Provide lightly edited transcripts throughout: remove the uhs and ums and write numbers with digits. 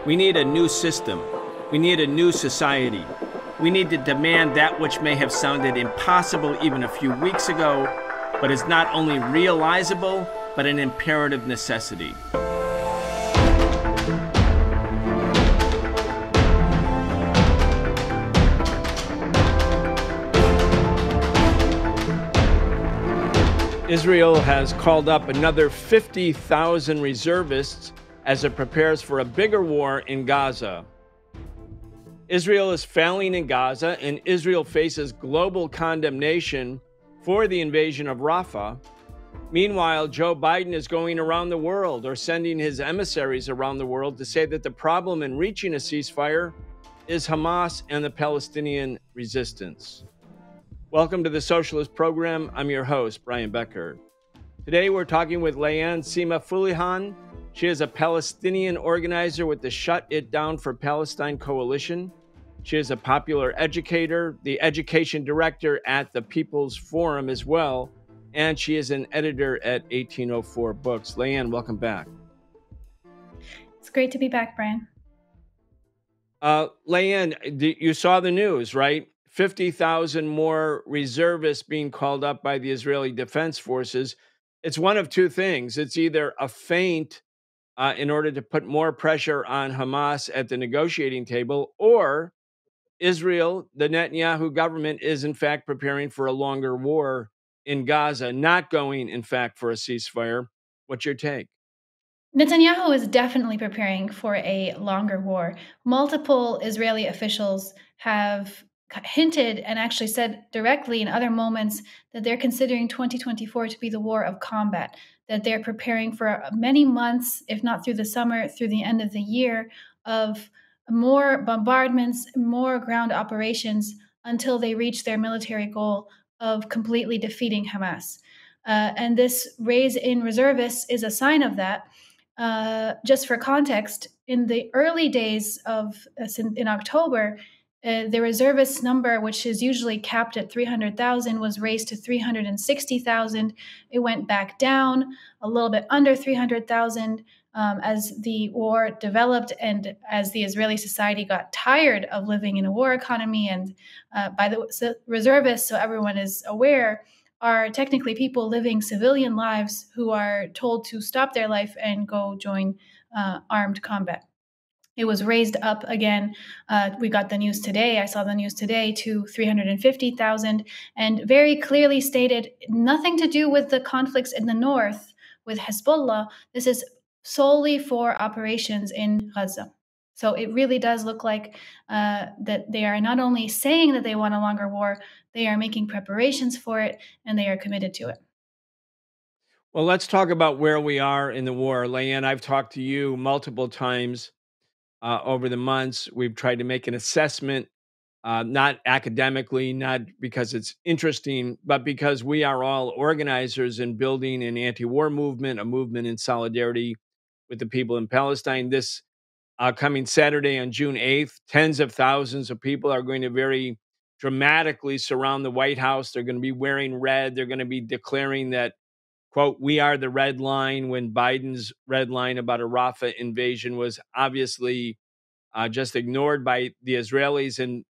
We need a new system. We need a new society. We need to demand that which may have sounded impossible even a few weeks ago, but is not only realizable, but an imperative necessity. Israel has called up another 50,000 reservists as it prepares for a bigger war in Gaza. Israel is failing in Gaza, and Israel faces global condemnation for the invasion of Rafah. Meanwhile, Joe Biden is going around the world, or sending his emissaries around the world, to say that the problem in reaching a ceasefire is Hamas and the Palestinian resistance. Welcome to the Socialist Program. I'm your host, Brian Becker. Today we're talking with Layan Sima Fuleihan. She is a Palestinian organizer with the Shut It Down for Palestine coalition. She is a popular educator, the education director at the People's Forum as well, and she is an editor at 1804 Books. Layan, welcome back. It's great to be back, Brian. Layan, you saw the news, right? 50,000 more reservists being called up by the Israeli Defense Forces. It's one of two things. It's either a feint in order to put more pressure on Hamas at the negotiating table, or Israel, the Netanyahu government, is in fact preparing for a longer war in Gaza, not going, in fact, for a ceasefire. What's your take? Netanyahu is definitely preparing for a longer war. Multiple Israeli officials have hinted and actually said directly in other moments that they're considering 2024 to be the war of combat, that they're preparing for many months, if not through the summer, through the end of the year, of more bombardments, more ground operations until they reach their military goal of completely defeating Hamas. And this raise in reservists is a sign of that. Just for context, in the early days of in October, the reservist number, which is usually capped at 300,000, was raised to 360,000. It went back down a little bit under 300,000 as the war developed and as the Israeli society got tired of living in a war economy. And by the reservists, so everyone is aware, are technically people living civilian lives who are told to stop their life and go join armed combat. It was raised up again. We got the news today. I saw the news today to 350,000, and very clearly stated nothing to do with the conflicts in the north with Hezbollah. This is solely for operations in Gaza. So it really does look like that they are not only saying that they want a longer war, they are making preparations for it, and they are committed to it. Well, let's talk about where we are in the war. Layan, I've talked to you multiple times over the months. We've tried to make an assessment, not academically, not because it's interesting, but because we are all organizers in building an anti-war movement, a movement in solidarity with the people in Palestine. This coming Saturday on June 8th, tens of thousands of people are going to very dramatically surround the White House. They're going to be wearing red. They're going to be declaring that, quote, we are the red line, when Biden's red line about a Rafah invasion was obviously just ignored by the Israelis. And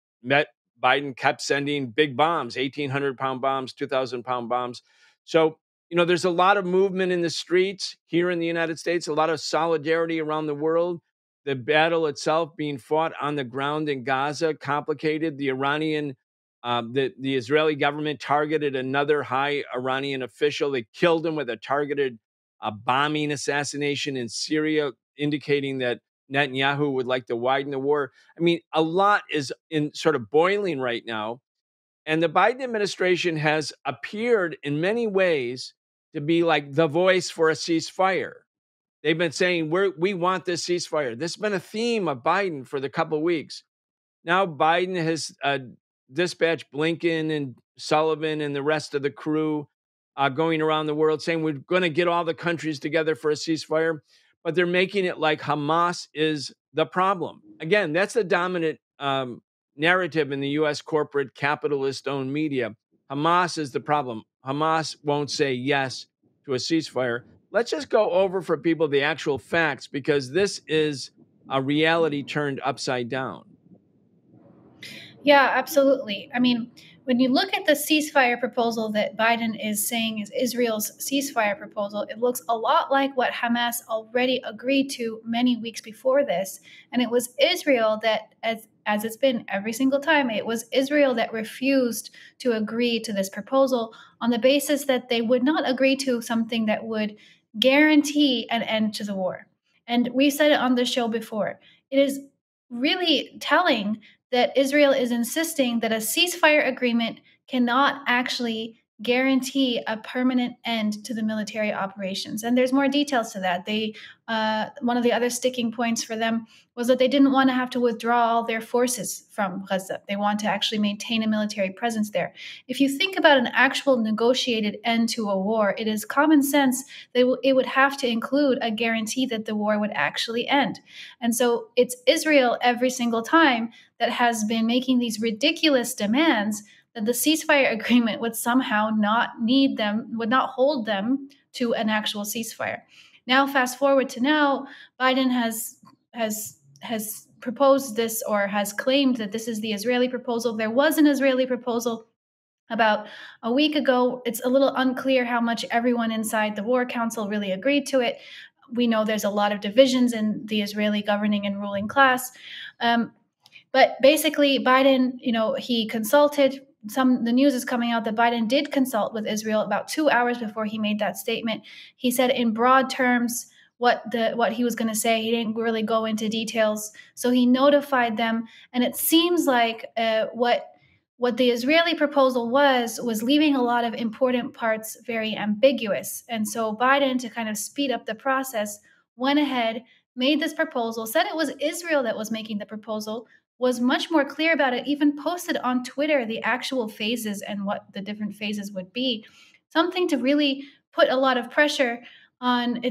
Biden kept sending big bombs, 1,800-pound bombs, 2,000-pound bombs. So, there's a lot of movement in the streets here in the United States, a lot of solidarity around the world. The battle itself being fought on the ground in Gaza, complicated. The Israeli government targeted another high Iranian official. They killed him with a targeted bombing assassination in Syria, indicating that Netanyahu would like to widen the war. I mean, a lot is in sort of boiling right now. And the Biden administration has appeared in many ways to be like the voice for a ceasefire. They've been saying, we want this ceasefire. This has been a theme of Biden for the couple of weeks. Now Biden has dispatched Blinken and Sullivan and the rest of the crew going around the world saying we're going to get all the countries together for a ceasefire, but they're making it like Hamas is the problem. Again, that's the dominant narrative in the U.S. corporate capitalist-owned media. Hamas is the problem. Hamas won't say yes to a ceasefire. Let's just go over for people the actual facts, because this is a reality turned upside down. Yeah, absolutely. I mean, when you look at the ceasefire proposal that Biden is saying is Israel's ceasefire proposal, it looks a lot like what Hamas already agreed to many weeks before this. And it was Israel that, as it's been every single time, it was Israel that refused to agree to this proposal on the basis that they would not agree to something that would guarantee an end to the war. And we said it on the show before. It is really telling that Israel is insisting that a ceasefire agreement cannot actually guarantee a permanent end to the military operations. And there's more details to that. One of the other sticking points for them was that they didn't want to have to withdraw all their forces from Gaza. They want to actually maintain a military presence there. If you think about an actual negotiated end to a war, it is common sense that it would have to include a guarantee that the war would actually end. And so it's Israel every single time that has been making these ridiculous demands that the ceasefire agreement would somehow not need them, would not hold them to an actual ceasefire. Now, fast forward to now, Biden has proposed this or has claimed that this is the Israeli proposal. There was an Israeli proposal about a week ago. It's a little unclear how much everyone inside the War Council really agreed to it. We know there's a lot of divisions in the Israeli governing and ruling class. But basically, Biden, he consulted. The news is coming out that Biden did consult with Israel about 2 hours before he made that statement. He said in broad terms what he was going to say. He didn't really go into details, so he notified them. And it seems like what the Israeli proposal was leaving a lot of important parts very ambiguous. And so Biden, to kind of speed up the process, went ahead, made this proposal, said it was Israel that was making the proposal, was much more clear about it, even posted on Twitter the actual phases and what the different phases would be. Something to really put a lot of pressure on.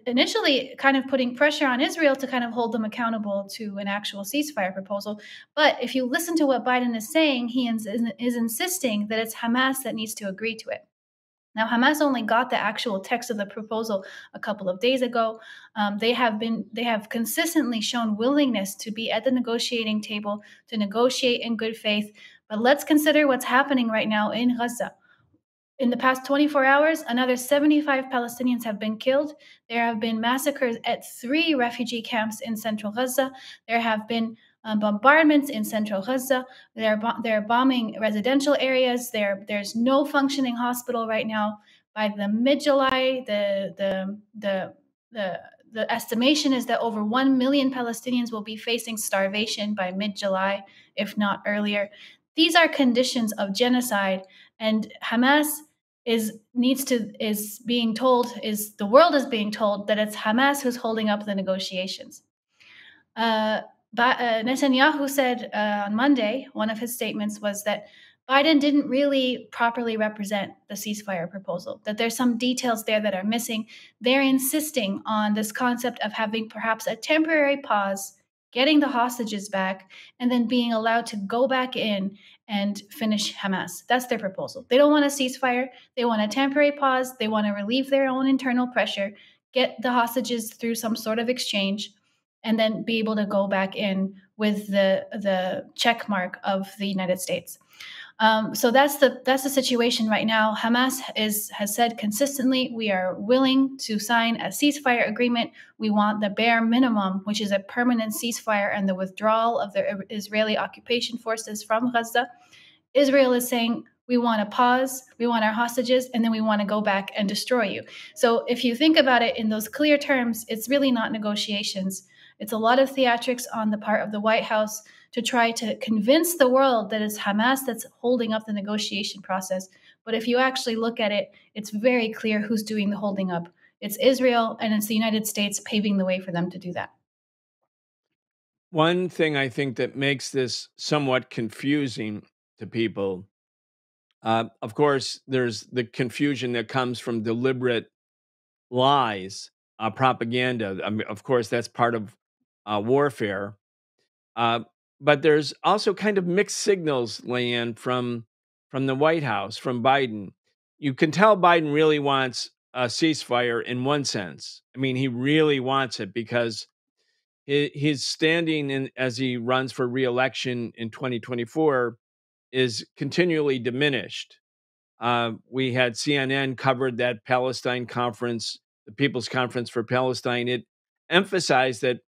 Initially kind of putting pressure on Israel to kind of hold them accountable to an actual ceasefire proposal. But if you listen to what Biden is saying, he is insisting that it's Hamas that needs to agree to it. Now, Hamas only got the actual text of the proposal a couple of days ago. They have consistently shown willingness to be at the negotiating table to negotiate in good faith. But let's consider what's happening right now in Gaza. In the past 24 hours, another 75 Palestinians have been killed. There have been massacres at 3 refugee camps in central Gaza. There have been bombardments in central Gaza. They're bombing residential areas. There's no functioning hospital right now. By the mid-July, the estimation is that over 1 million Palestinians will be facing starvation by mid-July, if not earlier. These are conditions of genocide, and Hamas the world is being told that it's Hamas who's holding up the negotiations. Netanyahu said on Monday, one of his statements was that Biden didn't really properly represent the ceasefire proposal, that there's some details there that are missing. They're insisting on this concept of having perhaps a temporary pause, getting the hostages back, and then being allowed to go back in and finish Hamas. That's their proposal. They don't want a ceasefire. They want a temporary pause. They want to relieve their own internal pressure, get the hostages through some sort of exchange, and then be able to go back in with the check mark of the United States. So that's the situation right now. Hamas has said consistently, we are willing to sign a ceasefire agreement. We want the bare minimum, which is a permanent ceasefire and the withdrawal of the Israeli occupation forces from Gaza. Israel is saying, we want a pause, we want our hostages, and then we want to go back and destroy you. So if you think about it in those clear terms, it's really not negotiations. It's a lot of theatrics on the part of the White House to try to convince the world that it's Hamas that's holding up the negotiation process. But if you actually look at it, it's very clear who's doing the holding up. It's Israel, and it's the United States paving the way for them to do that. One thing I think that makes this somewhat confusing to people, of course, there's the confusion that comes from deliberate lies, propaganda. I mean, of course, that's part of warfare. Uh, but there's also kind of mixed signals, Layan, from the White House, from Biden. You can tell Biden really wants a ceasefire in one sense. I mean, he really wants it because his standing in as he runs for reelection in 2024 is continually diminished. We had CNN covered that Palestine conference, the People's Conference for Palestine. It emphasized that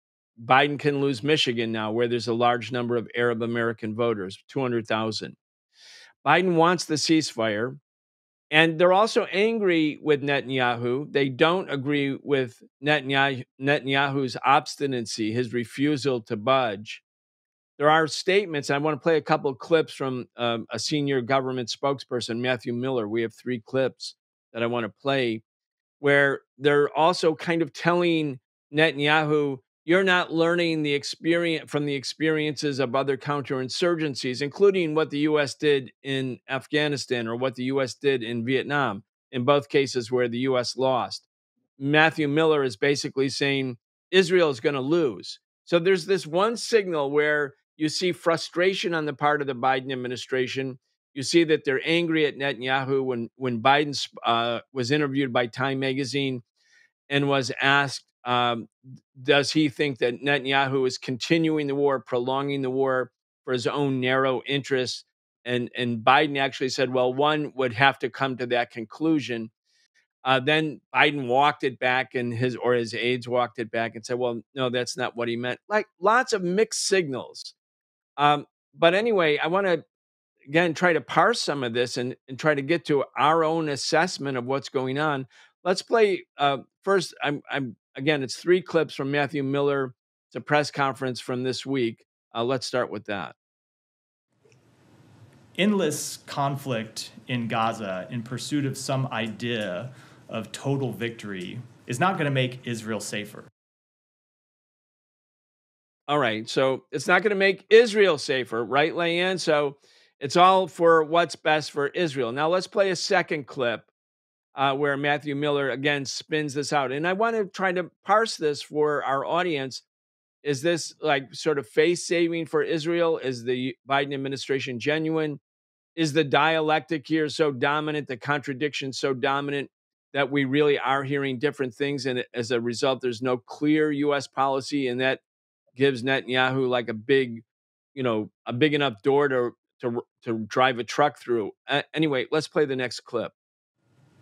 Biden can lose Michigan now, where there's a large number of Arab American voters, 200,000. Biden wants the ceasefire. And they're also angry with Netanyahu. They don't agree with Netanyahu's obstinacy, his refusal to budge. There are statements. I want to play a couple of clips from a senior government spokesperson, Matthew Miller. We have 3 clips that I want to play where they're also kind of telling Netanyahu, you're not learning the experience from the experiences of other counterinsurgencies, including what the US did in Afghanistan or what the US did in Vietnam, in both cases where the US lost. Matthew Miller is basically saying Israel is going to lose. So there's this one signal where you see frustration on the part of the Biden administration. You see that they're angry at Netanyahu when Biden was interviewed by Time Magazine and was asked, does he think that Netanyahu is continuing the war, prolonging the war for his own narrow interests? And Biden actually said, well, one would have to come to that conclusion. Then Biden walked it back, and his aides walked it back and said, well, no, that's not what he meant. Like lots of mixed signals. But anyway, I want to again try to parse some of this and try to get to our own assessment of what's going on. Let's play first. I'm again. It's 3 clips from Matthew Miller. It's a press conference from this week. Let's start with that. Endless conflict in Gaza in pursuit of some idea of total victory is not going to make Israel safer. All right. So it's not going to make Israel safer, right, Layan? So it's all for what's best for Israel. Now let's play a second clip where Matthew Miller again spins this out. And I want to try to parse this for our audience. Is this like sort of face saving for Israel? Is the Biden administration genuine? Is the dialectic here so dominant, the contradiction so dominant that we really are hearing different things? And as a result, there's no clear US policy, and that gives Netanyahu like a big, a big enough door to drive a truck through. Anyway, let's play the next clip.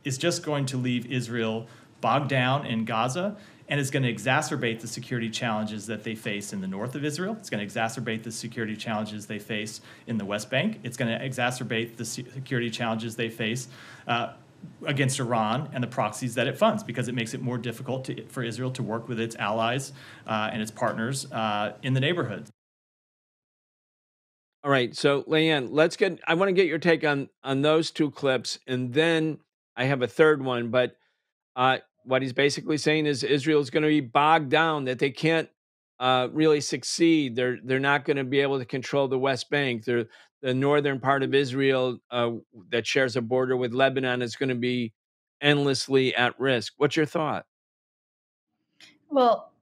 Is just going to leave Israel bogged down in Gaza, and it's going to exacerbate the security challenges that they face in the north of Israel. It's going to exacerbate the security challenges they face in the West Bank. It's going to exacerbate the security challenges they face against Iran and the proxies that it funds, because it makes it more difficult for Israel to work with its allies and its partners in the neighborhood. All right, so Layan, I want to get your take on those 2 clips, and then I have a third one. But what he's basically saying is Israel is going to be bogged down, that they can't really succeed. They're not going to be able to control the West Bank. The northern part of Israel that shares a border with Lebanon is going to be endlessly at risk. What's your thought? Well,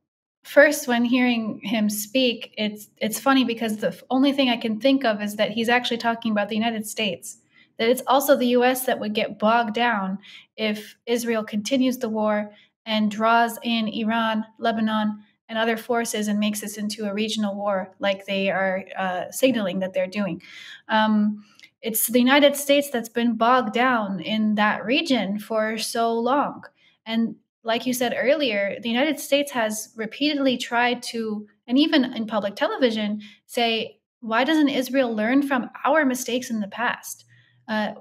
first, when hearing him speak, it's funny because the only thing I can think of is that he's actually talking about the United States. That it's also the U.S. that would get bogged down if Israel continues the war and draws in Iran, Lebanon, and other forces and makes this into a regional war, like they are signaling that they're doing. It's the United States that's been bogged down in that region for so long, and like you said earlier, the United States has repeatedly tried to, and even in public television, say, why doesn't Israel learn from our mistakes in the past?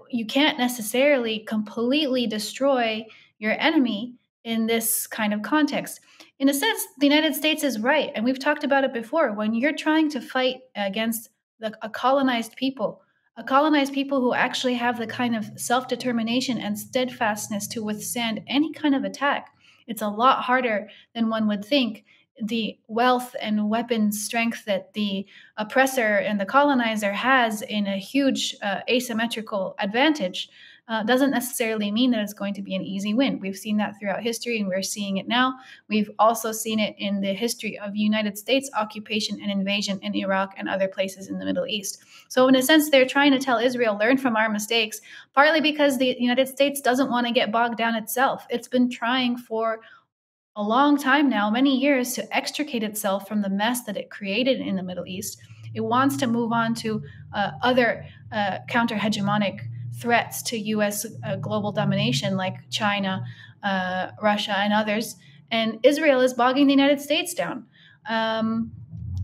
You can't necessarily completely destroy your enemy in this kind of context. In a sense, the United States is right. And we've talked about it before. When you're trying to fight against a colonized people who actually have the kind of self determination and steadfastness to withstand any kind of attack, it's a lot harder than one would think. The wealth and weapon strength that the oppressor and the colonizer has in a huge asymmetrical advantage doesn't necessarily mean that it's going to be an easy win. We've seen that throughout history, and we're seeing it now. We've also seen it in the history of United States occupation and invasion in Iraq and other places in the Middle East. So in a sense, they're trying to tell Israel, learn from our mistakes, partly because the United States doesn't want to get bogged down itself. It's been trying for a long time now, many years, to extricate itself from the mess that it created in the Middle East. It wants to move on to other counter hegemonic threats to US global domination, like China, Russia, and others. And Israel is bogging the United States down.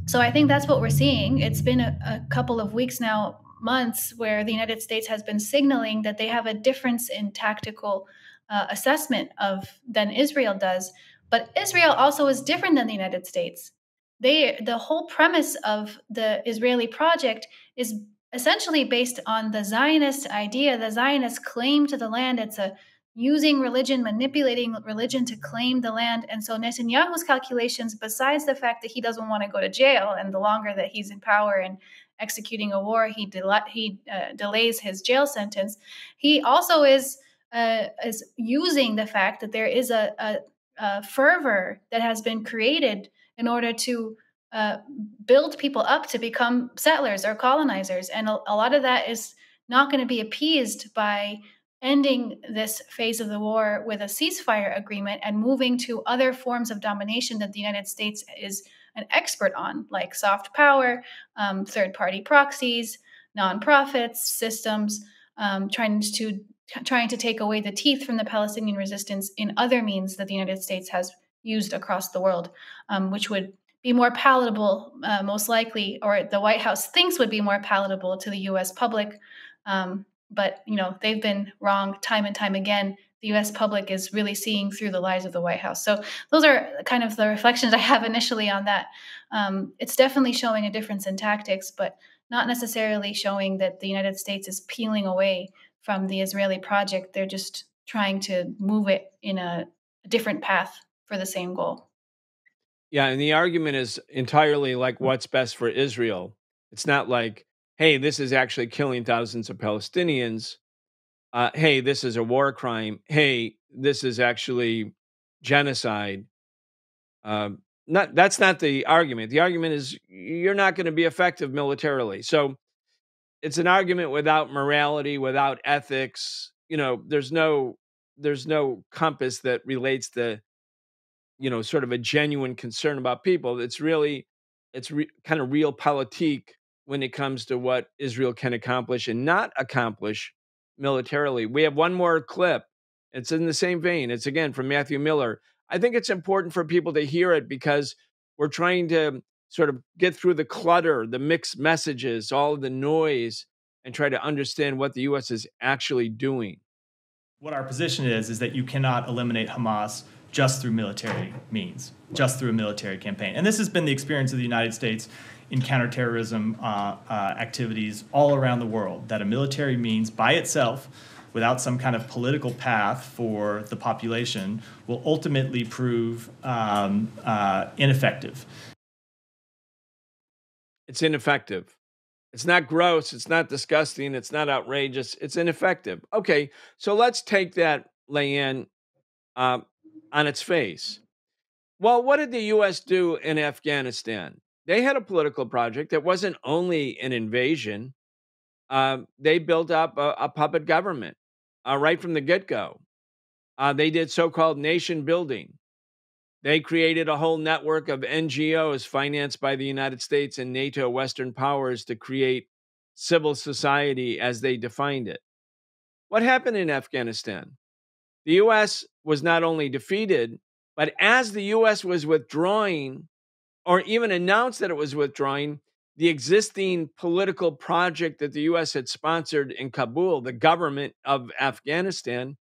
So I think that's what we're seeing. It's been a couple of weeks now, months, where the United States has been signaling that they have a difference in tactical assessment of than Israel does. But Israel also is different than the United States. The whole premise of the Israeli project is essentially based on the Zionist idea, the Zionist claim to the land. It's a using religion, manipulating religion to claim the land. And so Netanyahu's calculations, besides the fact that he doesn't want to go to jail, and the longer that he's in power and executing a war, he delays his jail sentence. He also is using the fact that there is a fervor that has been created in order to build people up to become settlers or colonizers. And a lot of that is not going to be appeased by ending this phase of the war with a ceasefire agreement and moving to other forms of domination that the United States is an expert on, like soft power, third-party proxies, nonprofits, systems, trying to take away the teeth from the Palestinian resistance in other means that the United States has used across the world, which would be more palatable, most likely, or the White House thinks would be more palatable to the U.S. public. But they've been wrong time and time again. The U.S. public is really seeing through the lies of the White House. So those are kind of the reflections I have initially on that. It's definitely showing a difference in tactics, but not necessarily showing that the United States is peeling away from the Israeli project. They're just trying to move it in a different path for the same goal. Yeah, and the argument is entirely like what's best for Israel. It's not like, hey, this is actually killing thousands of Palestinians. Hey, this is a war crime. Hey, this is actually genocide. Not that's not the argument. The argument is you're not going to be effective militarily. So it's an argument without morality, without ethics. There's no compass that relates the sort of a genuine concern about people. It's kind of realpolitik when it comes to what Israel can accomplish and not accomplish militarily. We have one more clip. It's in the same vein. It's again from Matthew Miller. I think it's important for people to hear it because we're trying to sort of get through the clutter, the mixed messages, all of the noise, and try to understand what the U.S. is actually doing. What our position is that you cannot eliminate Hamas just through military means, just through a military campaign. And this has been the experience of the United States in counterterrorism activities all around the world, that a military means by itself, without some kind of political path for the population, will ultimately prove ineffective. It's ineffective. It's not gross. It's not disgusting. It's not outrageous. It's ineffective. Okay, so let's take that, Layan, on its face. Well, what did the U.S. do in Afghanistan? They had a political project that wasn't only an invasion. They built up a puppet government right from the get-go. They did so-called nation building. They created a whole network of NGOs financed by the United States and NATO Western powers to create civil society as they defined it. What happened in Afghanistan? The U.S. was not only defeated, but as the U.S. was withdrawing or even announced that it was withdrawing, the existing political project that the U.S. had sponsored in Kabul, the government of Afghanistan,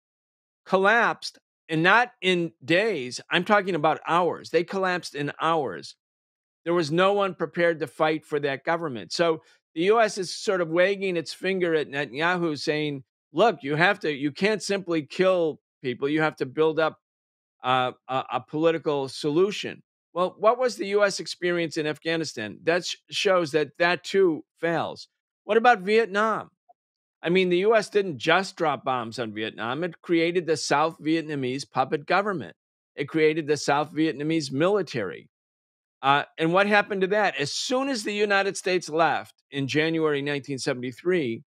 collapsed. And not in days, I'm talking about hours. They collapsed in hours. There was no one prepared to fight for that government. So the U.S. is sort of wagging its finger at Netanyahu saying, look, you can't simply kill people. You have to build up a political solution. Well, what was the U.S. experience in Afghanistan? That shows that too fails. What about Vietnam? I mean, the U.S. didn't just drop bombs on Vietnam. It created the South Vietnamese puppet government. It created the South Vietnamese military. And what happened to that? As soon as the United States left in January 1973,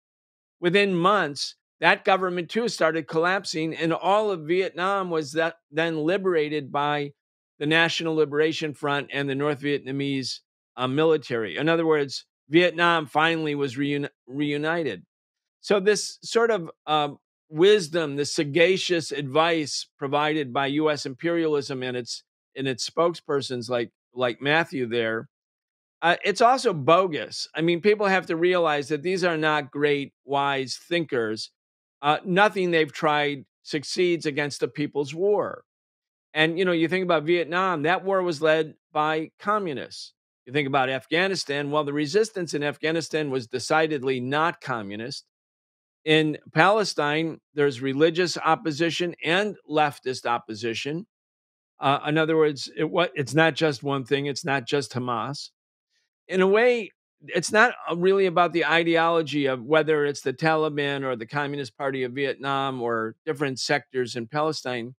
within months, that government too started collapsing, and all of Vietnam was then liberated by the National Liberation Front and the North Vietnamese military. In other words, Vietnam finally was reunited. So this sort of wisdom, the sagacious advice provided by U.S. imperialism and its spokespersons like Matthew there, it's also bogus. I mean, people have to realize that these are not great, wise thinkers. Nothing they've tried succeeds against the people's war. And you think about Vietnam, that war was led by communists. You think about Afghanistan, well, the resistance in Afghanistan was decidedly not communist. In Palestine, there's religious opposition and leftist opposition. In other words, it's not just one thing, it's not just Hamas. In a way, it's not really about the ideology of whether it's the Taliban or the Communist Party of Vietnam or different sectors in Palestine.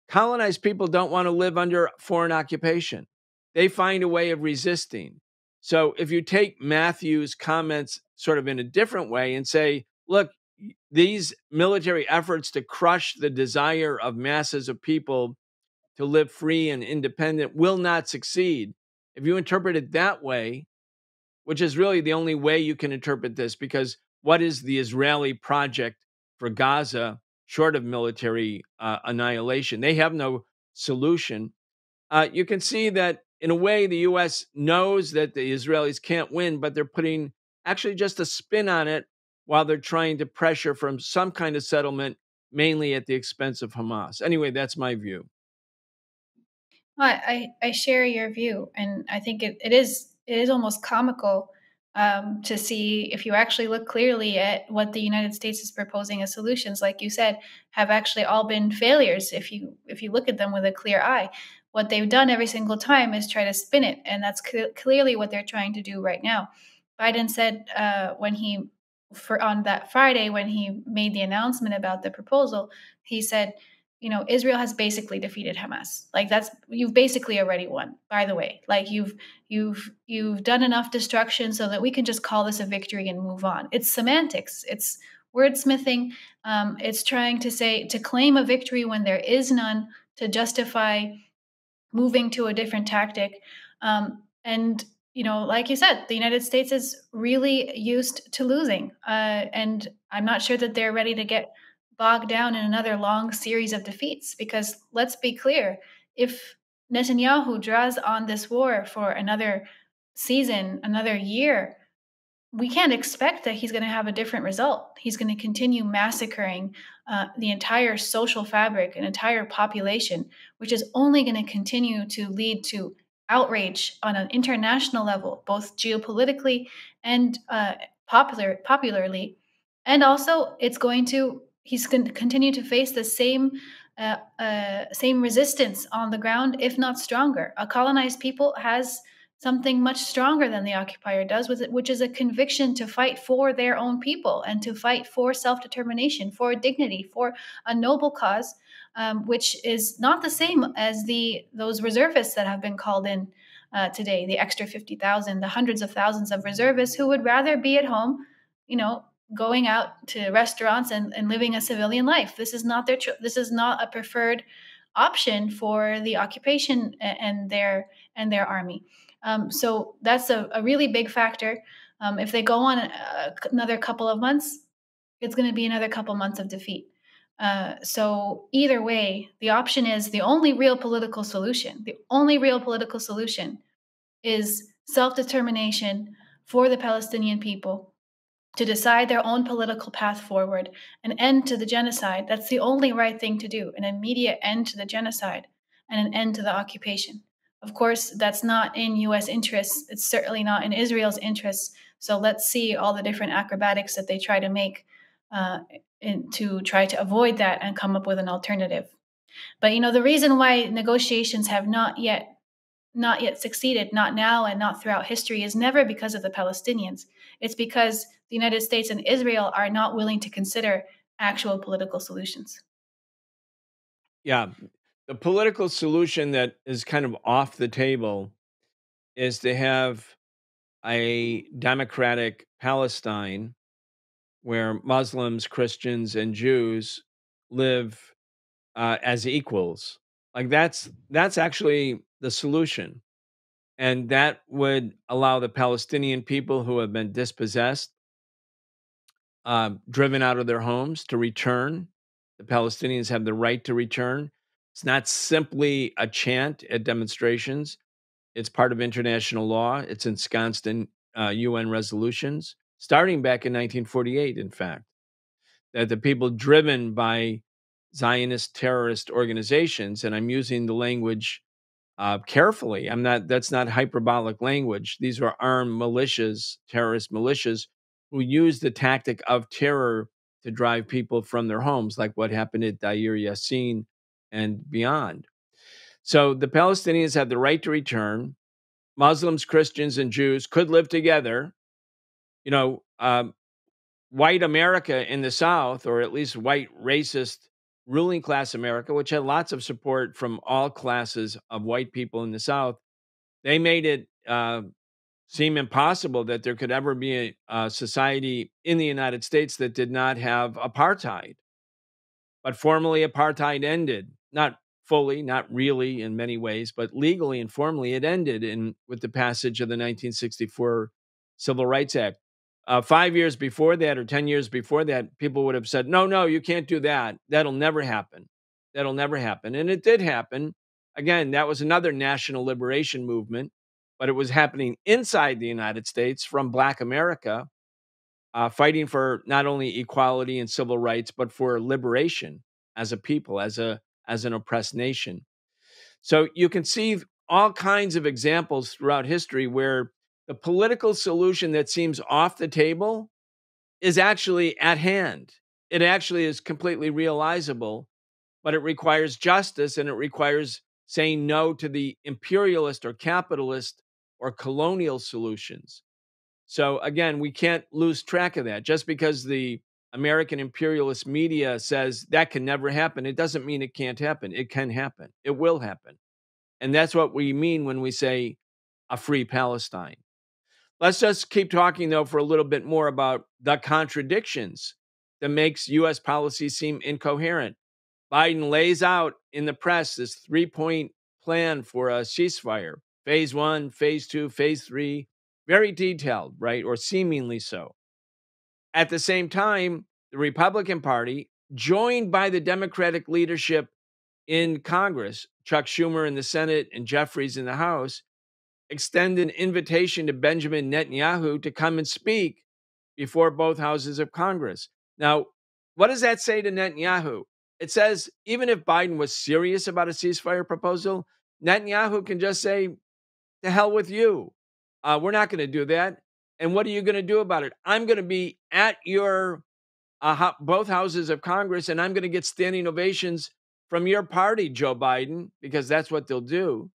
Colonized people don't want to live under foreign occupation. They find a way of resisting. So if you take Matthew's comments sort of in a different way and say, look, these military efforts to crush the desire of masses of people to live free and independent will not succeed. If you interpret it that way, which is really the only way you can interpret this, because what is the Israeli project for Gaza short of military annihilation? They have no solution. You can see that in a way, the U.S. knows that the Israelis can't win, but they're putting actually just a spin on it while they're trying to pressure from some kind of settlement, mainly at the expense of Hamas. Anyway, that's my view. I share your view, and I think it is almost comical to see if you actually look clearly at what the United States is proposing as solutions. Like you said, have actually all been failures. If you look at them with a clear eye, what they've done every single time is try to spin it, and that's clearly what they're trying to do right now. Biden said when he for on that Friday when he made the announcement about the proposal, he said, Israel has basically defeated Hamas. Like you've basically already won, by the way. Like you've done enough destruction so that we can just call this a victory and move on. It's semantics. It's wordsmithing. It's trying to claim a victory when there is none, to justify moving to a different tactic. And like you said, the United States is really used to losing, and I'm not sure that they're ready to get bogged down in another long series of defeats. Because let's be clear, if Netanyahu draws on this war for another season, another year, we can't expect that he's going to have a different result. He's going to continue massacring the entire social fabric, an entire population, which is only going to continue to lead to outrage on an international level, both geopolitically and popularly. And also, he's going to continue to face the same resistance on the ground, if not stronger. A colonized people has something much stronger than the occupier does, which is a conviction to fight for their own people and to fight for self-determination, for dignity, for a noble cause, which is not the same as those reservists that have been called in today, the extra 50,000, the hundreds of thousands of reservists who would rather be at home, going out to restaurants and living a civilian life. This is not this is not a preferred option for the occupation and their army. So that's a really big factor. If they go on another couple of months, it's going to be another couple months of defeat. So either way, the option is the only real political solution. The only real political solution is self-determination for the Palestinian people to decide their own political path forward, an end to the genocide. That's the only right thing to do, an immediate end to the genocide and an end to the occupation. Of course, that's not in U.S. interests. It's certainly not in Israel's interests. So let's see all the different acrobatics that they try to make to try to avoid that and come up with an alternative. But the reason why negotiations have not yet succeeded, not now and not throughout history, is never because of the Palestinians. It's because the United States and Israel are not willing to consider actual political solutions. Yeah. The political solution that is kind of off the table is to have a democratic Palestine where Muslims, Christians, and Jews live as equals. Like that's actually the solution. And that would allow the Palestinian people who have been dispossessed, driven out of their homes to return. The Palestinians have the right to return. It's not simply a chant at demonstrations. It's part of international law. It's ensconced in UN resolutions, starting back in 1948, in fact, that the people driven by Zionist terrorist organizations, and I'm using the language carefully. I'm not. That's not hyperbolic language. These were armed militias, terrorist militias, who used the tactic of terror to drive people from their homes, like what happened at Deir Yassin and beyond. So the Palestinians have the right to return. Muslims, Christians, and Jews could live together. You know, white America in the South, or at least white racist ruling class America, which had lots of support from all classes of white people in the South, they made it seem impossible that there could ever be a society in the United States that did not have apartheid. But formally, apartheid ended. Not fully, not really in many ways, but legally and formally, it ended with the passage of the 1964 Civil Rights Act. 5 years before that, or 10 years before that, people would have said, no, no, you can't do that. That'll never happen. That'll never happen. And it did happen. Again, that was another national liberation movement, but it was happening inside the United States from Black America, fighting for not only equality and civil rights, but for liberation as a people, as an oppressed nation. So you can see all kinds of examples throughout history where the political solution that seems off the table is actually at hand. It actually is completely realizable, but it requires justice and it requires saying no to the imperialist or capitalist or colonial solutions. So again, we can't lose track of that. Just because the American imperialist media says that can never happen, it doesn't mean it can't happen. It can happen. It will happen. And that's what we mean when we say a free Palestine. Let's just keep talking though for a little bit more about the contradictions that makes US policy seem incoherent. Biden lays out in the press this 3-point plan for a ceasefire. Phase 1, phase 2, phase 3, very detailed, right? Or seemingly so. At the same time, the Republican Party, joined by the Democratic leadership in Congress, Chuck Schumer in the Senate and Jeffries in the House, extend an invitation to Benjamin Netanyahu to come and speak before both houses of Congress. Now, what does that say to Netanyahu? It says even if Biden was serious about a ceasefire proposal, Netanyahu can just say, to hell with you. We're not going to do that. And what are you going to do about it? I'm going to be at your both houses of Congress, and I'm going to get standing ovations from your party, Joe Biden, because that's what they'll do.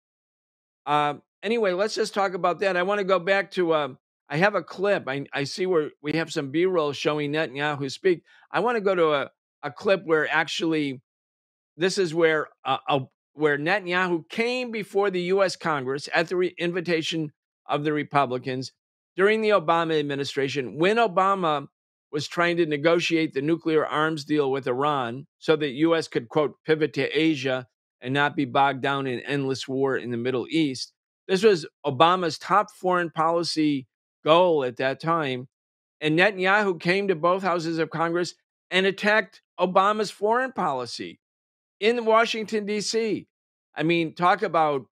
Anyway, let's just talk about that. I want to go back to, I have a clip. I see where we have some B-roll showing Netanyahu speak. I want to go to a clip where actually this is where Netanyahu came before the U.S. Congress at the invitation of the Republicans during the Obama administration, when Obama was trying to negotiate the nuclear arms deal with Iran so that U.S. could, quote, pivot to Asia and not be bogged down in endless war in the Middle East. This was Obama's top foreign policy goal at that time. And Netanyahu came to both houses of Congress and attacked Obama's foreign policy in Washington, D.C. I mean, talk about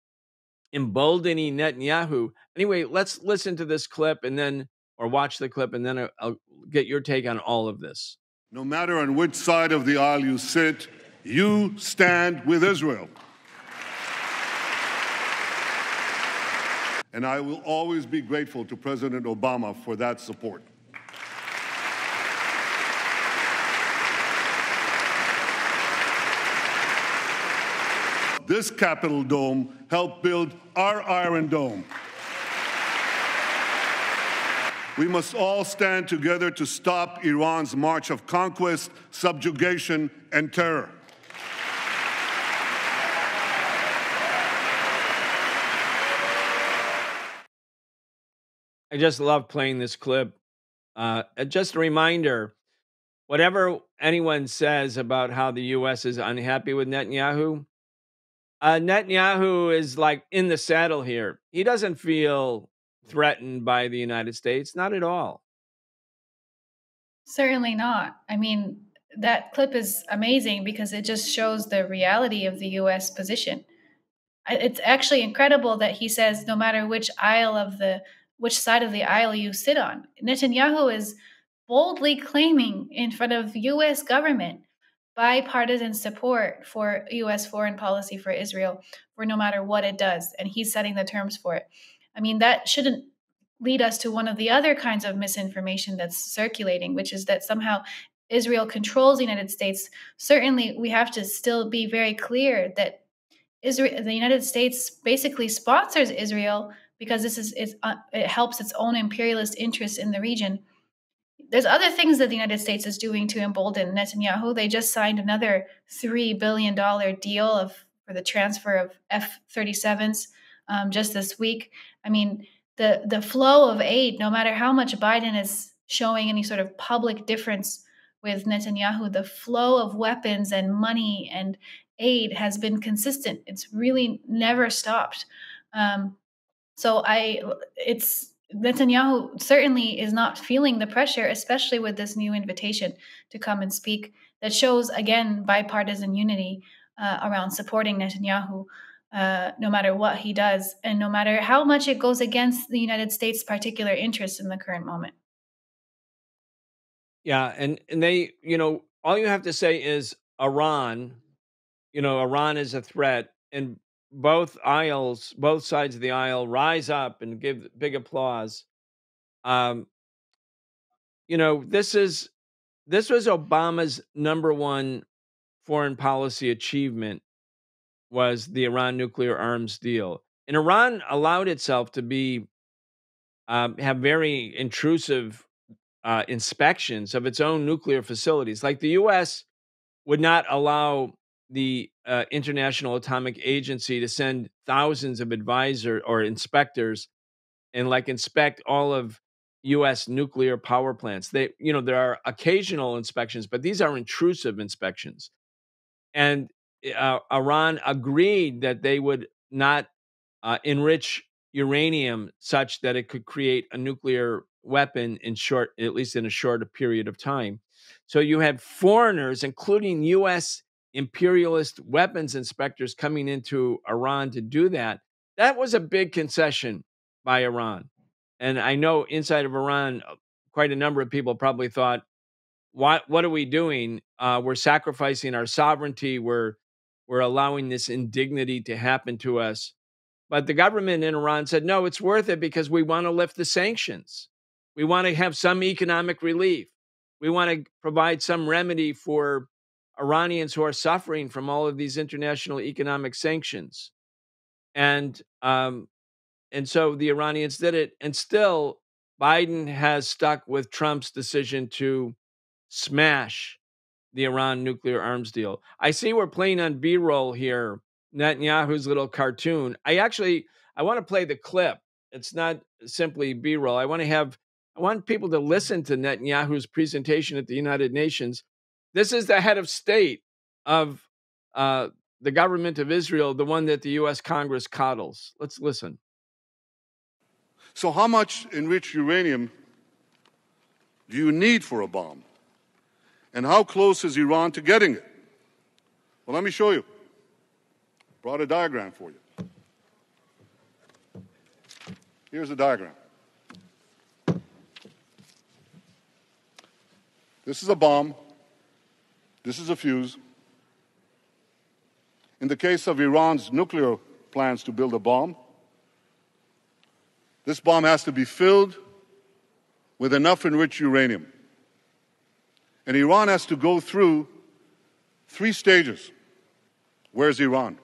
emboldening Netanyahu. Anyway, let's listen to this clip and then, or watch the clip, and then I'll get your take on all of this. No matter on which side of the aisle you sit, you stand with Israel. And I will always be grateful to President Obama for that support. This Capitol Dome helped build our Iron Dome. We must all stand together to stop Iran's march of conquest, subjugation, and terror. I just love playing this clip. Just a reminder, whatever anyone says about how the U.S. is unhappy with Netanyahu, Netanyahu is like in the saddle here. He doesn't feel threatened by the United States, not at all. Certainly not. I mean, that clip is amazing because it just shows the reality of the US position. It's actually incredible that he says no matter which side of the aisle you sit on. Netanyahu is boldly claiming in front of US government bipartisan support for US foreign policy for Israel for no matter what it does, and he's setting the terms for it. I mean, that shouldn't lead us to one of the other kinds of misinformation that's circulating, which is that somehow Israel controls the United States. Certainly, we have to still be very clear that Israel, the United States, basically sponsors Israel because it helps its own imperialist interests in the region. There's other things that the United States is doing to embolden Netanyahu. They just signed another $3 billion deal for the transfer of F-37s just this week. I mean, the flow of aid, no matter how much Biden is showing any sort of public difference with Netanyahu, the flow of weapons and money and aid has been consistent. It's really never stopped. Um, so it's Netanyahu certainly is not feeling the pressure, especially with this new invitation to come and speak. That shows again bipartisan unity around supporting Netanyahu, no matter what he does, and no matter how much it goes against the United States' particular interests in the current moment. Yeah, and they, all you have to say is Iran. Iran is a threat, and both sides of the aisle rise up and give big applause. Um, you know, this is this was Obama's number one foreign policy achievement was the Iran nuclear arms deal. And Iran allowed itself to be have very intrusive inspections of its own nuclear facilities. Like the U.S. would not allow the International Atomic Agency to send thousands of advisor or inspectors and like inspect all of U.S. nuclear power plants. There are occasional inspections, but these are intrusive inspections. And Iran agreed that they would not enrich uranium such that it could create a nuclear weapon at least in a shorter period of time. So you had foreigners, including U.S. imperialist weapons inspectors, coming into Iran to do that. That was a big concession by Iran. And I know inside of Iran, quite a number of people probably thought, what are we doing? We're sacrificing our sovereignty. We're allowing this indignity to happen to us. But the government in Iran said, no, it's worth it because we want to lift the sanctions. We want to have some economic relief. We want to provide some remedy for Iranians who are suffering from all of these international economic sanctions. And and so the Iranians did it. And still, Biden has stuck with Trump's decision to smash the Iran nuclear arms deal. I see we're playing on B-roll here, Netanyahu's little cartoon. I want to play the clip. It's not simply B-roll. I want people to listen to Netanyahu's presentation at the United Nations. This is the head of state of the government of Israel, the one that the U.S. Congress coddles. Let's listen. So how much enriched uranium do you need for a bomb? And how close is Iran to getting it? Well, let me show you. Brought a diagram for you. Here's a diagram. This is a bomb. This is a fuse. In the case of Iran's nuclear plans to build a bomb, this bomb has to be filled with enough enriched uranium. And Iran has to go through 3 stages. Where's Iran?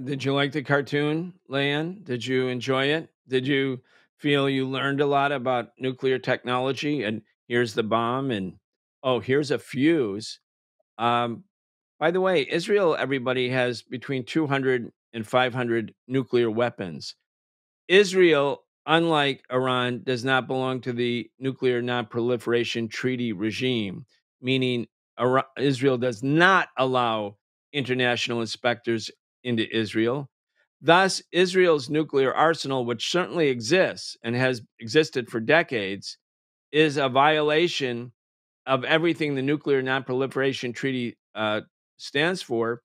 Did you like the cartoon, Layan? Did you enjoy it? Did you feel you learned a lot about nuclear technology? And here's the bomb, and oh, here's a fuse. Um, by the way, Israel, everybody has between 200 and 500 nuclear weapons. Israel, unlike Iran, does not belong to the Nuclear Non-Proliferation Treaty regime, meaning Israel does not allow international inspectors into Israel. Thus, Israel's nuclear arsenal, which certainly exists and has existed for decades, is a violation of everything the Nuclear Nonproliferation Treaty stands for.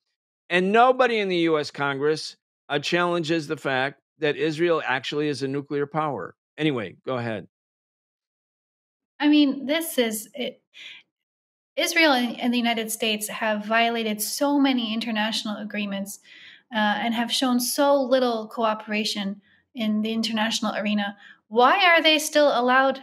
And nobody in the US Congress challenges the fact that Israel actually is a nuclear power. Anyway, go ahead. I mean, this is it. Israel and the United States have violated so many international agreements and have shown so little cooperation in the international arena. Why are they still allowed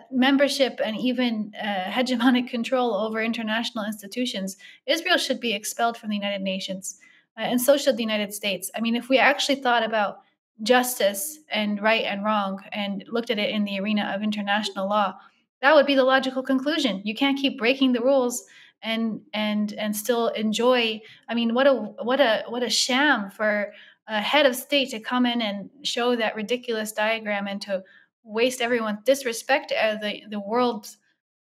membership and even hegemonic control over international institutions? Israel should be expelled from the United Nations, and so should the United States. I mean, if we actually thought about justice and right and wrong and looked at it in the arena of international law, that would be the logical conclusion. You can't keep breaking the rules and still enjoy. I mean, what a sham for a head of state to come in and show that ridiculous diagram and to waste everyone, disrespect the world,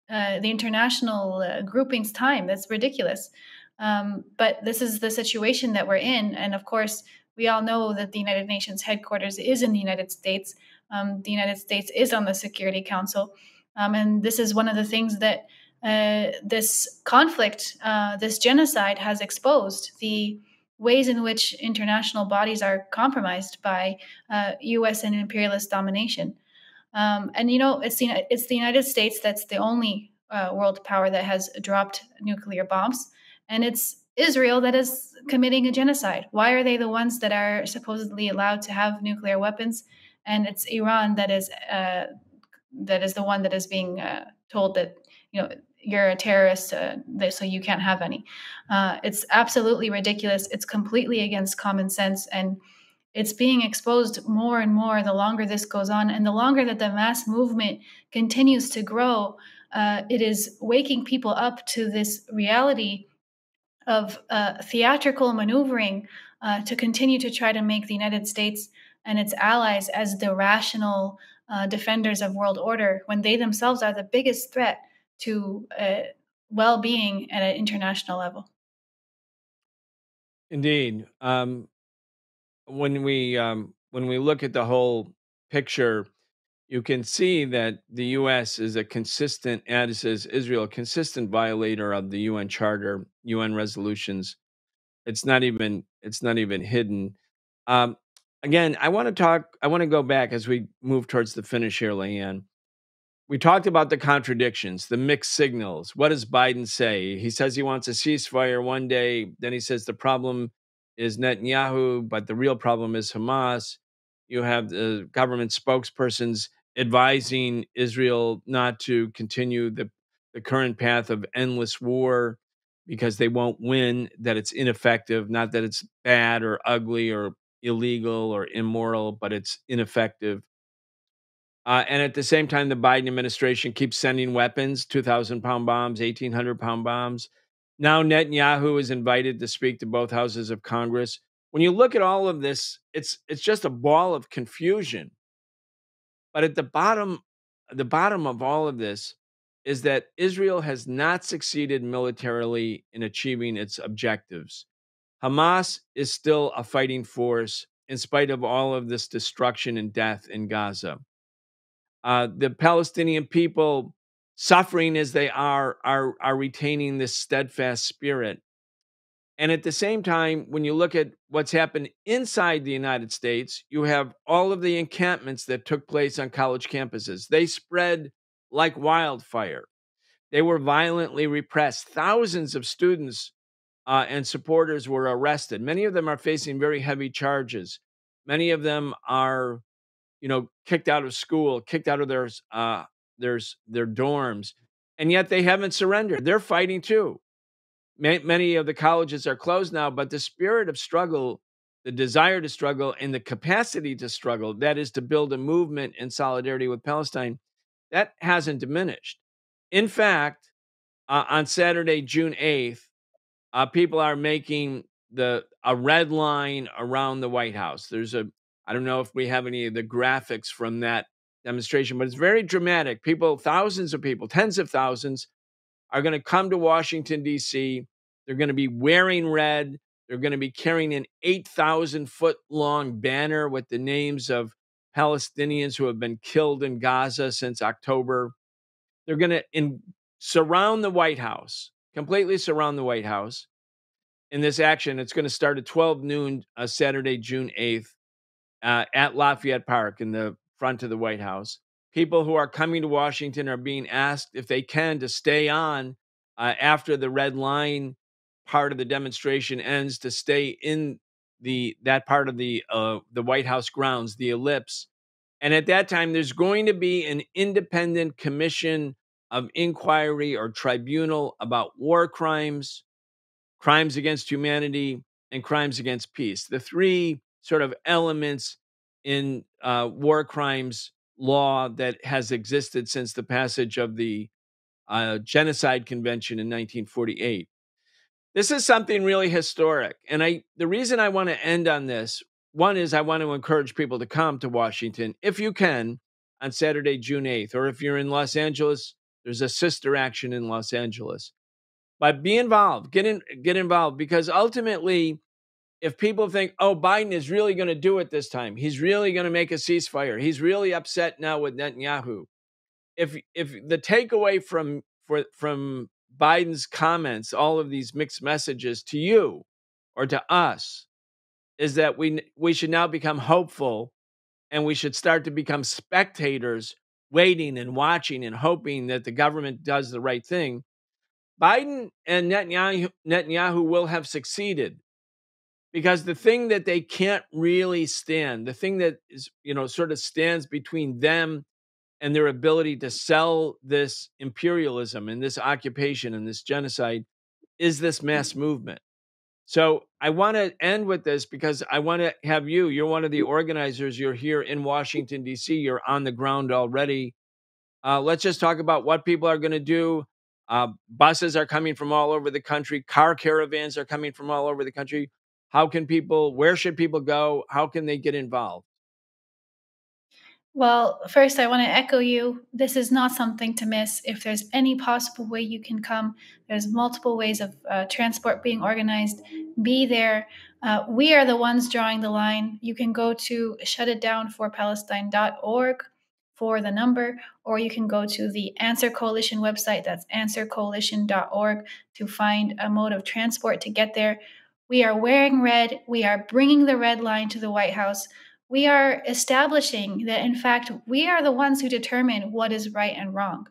the international grouping's time. That's ridiculous. But this is the situation that we're in, and of course, we all know that the United Nations headquarters is in the United States. The United States is on the Security Council, and this is one of the things that this conflict, this genocide, has exposed the ways in which international bodies are compromised by U.S. and imperialist domination. And you know, it's the United States that's the only world power that has dropped nuclear bombs, and it's Israel that is committing a genocide. Why are they the ones that are supposedly allowed to have nuclear weapons, and it's Iran that is the one that is being told that, you know, you're a terrorist, so you can't have any. It's absolutely ridiculous. It's completely against common sense, and it's being exposed more and more the longer this goes on, and the longer that the mass movement continues to grow. It is waking people up to this reality of theatrical maneuvering to continue to try to make the United States and its allies as the rational defenders of world order, when they themselves are the biggest threat to well-being at an international level. Indeed. When we look at the whole picture, you can see that the U.S. is a consistent, as is Israel, a consistent violator of the UN Charter, UN resolutions. It's not even hidden. Um, Again, I want to talk. I want to go back as we move towards the finish here, Leanne. We talked about the contradictions, the mixed signals. What does Biden say? He says he wants a ceasefire one day. Then he says the problem is Netanyahu, but the real problem is Hamas. You have the government spokespersons advising Israel not to continue the current path of endless war because they won't win, that it's ineffective, not that it's bad or ugly or illegal or immoral, but it's ineffective. And at the same time, the Biden administration keeps sending weapons, 2,000-pound bombs, 1,800-pound bombs. Now Netanyahu is invited to speak to both houses of Congress. When you look at all of this, it's just a ball of confusion. But at the bottom of all of this is that Israel has not succeeded militarily in achieving its objectives. Hamas is still a fighting force in spite of all of this destruction and death in Gaza. The Palestinian people, suffering as they are retaining this steadfast spirit. And at the same time, when you look at what's happened inside the United States, you have all of the encampments that took place on college campuses. They spread like wildfire. They were violently repressed. Thousands of students and supporters were arrested. Many of them are facing very heavy charges. Many of them are, you know, kicked out of school, kicked out of their dorms, and yet they haven't surrendered. They're fighting too. Many of the colleges are closed now, but the spirit of struggle, the desire to struggle, and the capacity to struggle, that is to build a movement in solidarity with Palestine, that hasn't diminished. In fact, on Saturday, June 8th, people are making a red line around the White House. I don't know if we have any of the graphics from that demonstration, but it's very dramatic. People, thousands of people, tens of thousands, are going to come to Washington, D.C. They're going to be wearing red. They're going to be carrying an 8,000-foot long banner with the names of Palestinians who have been killed in Gaza since October. They're going to surround the White House, completely surround the White House in this action. It's going to start at 12 noon, Saturday, June 8th, at Lafayette Park in the front of the White House. People who are coming to Washington are being asked, if they can, to stay on after the red line part of the demonstration ends, to stay in that part of the White House grounds, the ellipse. And at that time, there's going to be an independent commission of inquiry or tribunal about war crimes, crimes against humanity, and crimes against peace. The three sort of elements in war crimes law that has existed since the passage of the Genocide Convention in 1948. This is something really historic. And the reason I want to end on this, one is I want to encourage people to come to Washington, if you can, on Saturday, June 8th. Or if you're in Los Angeles, there's a sister action in Los Angeles. But be involved, get involved, because ultimately, if people think, oh, Biden is really going to do it this time, he's really going to make a ceasefire, he's really upset now with Netanyahu. If the takeaway from Biden's comments, all of these mixed messages to you or to us, is that we should now become hopeful, and we should start to become spectators, waiting and watching and hoping that the government does the right thing. Biden and Netanyahu will have succeeded, because the thing that they can't really stand, the thing that is, sort of stands between them and their ability to sell this imperialism and this occupation and this genocide, is this mass movement. So I want to end with this, because I want to have you're one of the organizers. You're here in Washington, D.C. You're on the ground already. Let's just talk about what people are going to do. Buses are coming from all over the country. Car caravans are coming from all over the country. Where should people go? How can they get involved? Well, first, I want to echo you. This is not something to miss. If there's any possible way you can come, there's multiple ways of transport being organized. Be there. We are the ones drawing the line. You can go to shutitdownforpalestine.org for the number, or you can go to the Answer Coalition website. That's answercoalition.org to find a mode of transport to get there. We are wearing red. We are bringing the red line to the White House. We are establishing that, in fact, we are the ones who determine what is right and wrong.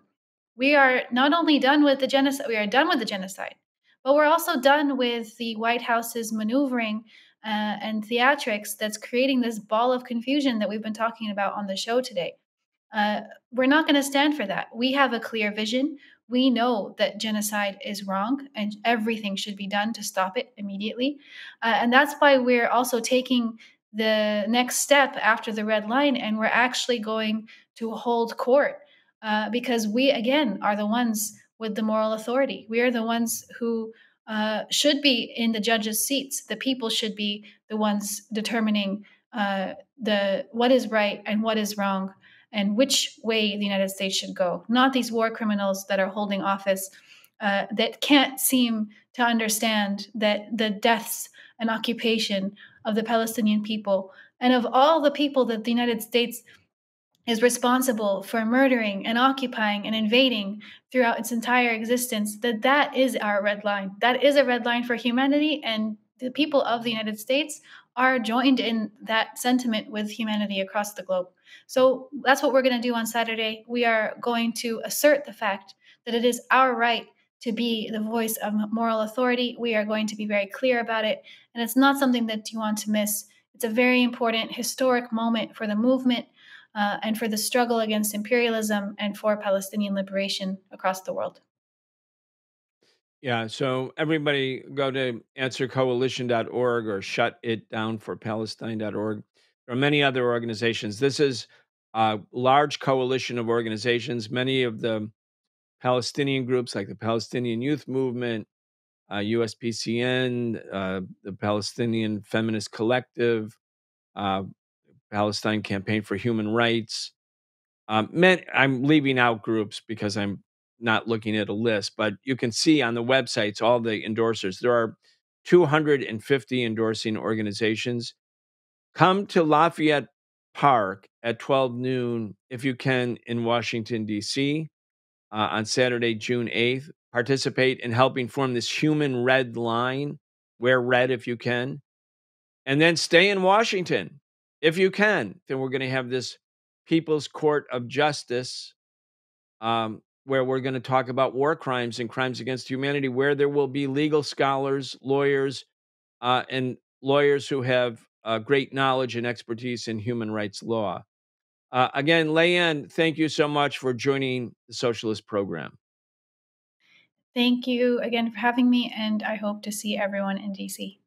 We are not only done with the genocide, but we're also done with the White House's maneuvering and theatrics that's creating this ball of confusion that we've been talking about on the show today. We're not going to stand for that. We have a clear vision. We know that genocide is wrong and everything should be done to stop it immediately. And that's why we're also taking the next step after the red line, and we're actually going to hold court because we, again, are the ones with the moral authority. We are the ones who should be in the judges' seats. The people should be the ones determining what is right and what is wrong, and which way the United States should go, not these war criminals that are holding office that can't seem to understand that the deaths and occupation of the Palestinian people and of all the people that the United States is responsible for murdering and occupying and invading throughout its entire existence, that is our red line. That is a red line for humanity, and the people of the United States are joined in that sentiment with humanity across the globe. So that's what we're going to do on Saturday. We are going to assert the fact that it is our right to be the voice of moral authority. We are going to be very clear about it, and it's not something that you want to miss. It's a very important historic moment for the movement and for the struggle against imperialism and for Palestinian liberation across the world. Yeah, so everybody go to answercoalition.org or shutitdownforpalestine.org. There are many other organizations. This is a large coalition of organizations. Many of the Palestinian groups, like the Palestinian Youth Movement, USPCN, the Palestinian Feminist Collective, uh, Palestine Campaign for Human Rights. I'm leaving out groups because I'm not looking at a list, but you can see on the websites all the endorsers. There are 250 endorsing organizations. Come to Lafayette Park at 12 noon, if you can, in Washington, D.C. On Saturday, June 8th. Participate in helping form this human red line. Wear red if you can. And then stay in Washington if you can. Then we're going to have this People's Court of Justice, where we're going to talk about war crimes and crimes against humanity, where there will be legal scholars, lawyers, and lawyers who have great knowledge and expertise in human rights law. Again, Layan, thank you so much for joining the Socialist Program. Thank you again for having me, and I hope to see everyone in DC.